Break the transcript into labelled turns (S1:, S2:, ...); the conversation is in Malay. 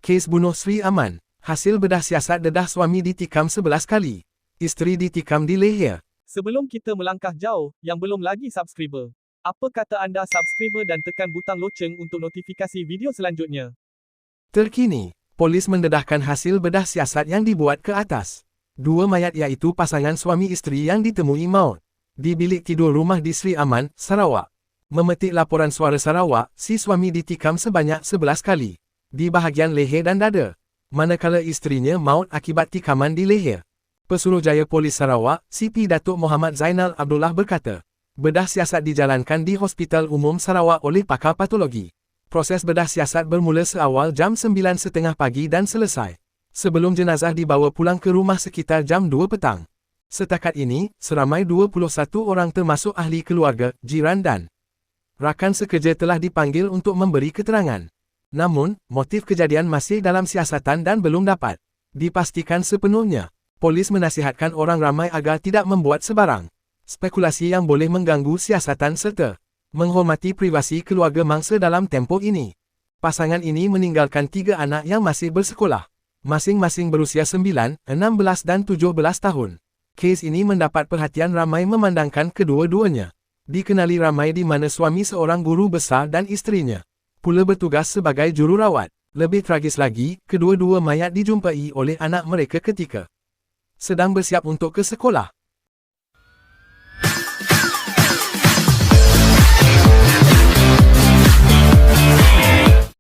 S1: Kes bunuh Sri Aman. Hasil bedah siasat dedah suami ditikam 11 kali. Isteri ditikam di leher.
S2: Sebelum kita melangkah jauh, yang belum lagi subscriber, apa kata anda subscriber dan tekan butang loceng untuk notifikasi video selanjutnya?
S1: Terkini, polis mendedahkan hasil bedah siasat yang dibuat ke atas. Dua mayat iaitu pasangan suami isteri yang ditemui maut di bilik tidur rumah di Sri Aman, Sarawak. Memetik laporan suara Sarawak, si suami ditikam sebanyak 11 kali di bahagian leher dan dada, manakala isterinya maut akibat tikaman di leher. Pesuruhjaya Polis Sarawak, CP Datuk Muhammad Zainal Abdullah berkata, bedah siasat dijalankan di Hospital Umum Sarawak oleh pakar patologi. Proses bedah siasat bermula seawal jam 9.30 pagi dan selesai sebelum jenazah dibawa pulang ke rumah sekitar jam 2 petang. Setakat ini, seramai 21 orang termasuk ahli keluarga, jiran dan rakan sekerja telah dipanggil untuk memberi keterangan. Namun, motif kejadian masih dalam siasatan dan belum dapat dipastikan sepenuhnya. Polis menasihatkan orang ramai agar tidak membuat sebarang spekulasi yang boleh mengganggu siasatan serta menghormati privasi keluarga mangsa dalam tempoh ini. Pasangan ini meninggalkan 3 anak yang masih bersekolah, masing-masing berusia 9, 16 dan 17 tahun. Kes ini mendapat perhatian ramai memandangkan kedua-duanya dikenali ramai di mana suami seorang guru besar dan isterinya pula bertugas sebagai jururawat. Lebih tragis lagi, kedua-dua mayat dijumpai oleh anak mereka ketika sedang bersiap untuk ke sekolah.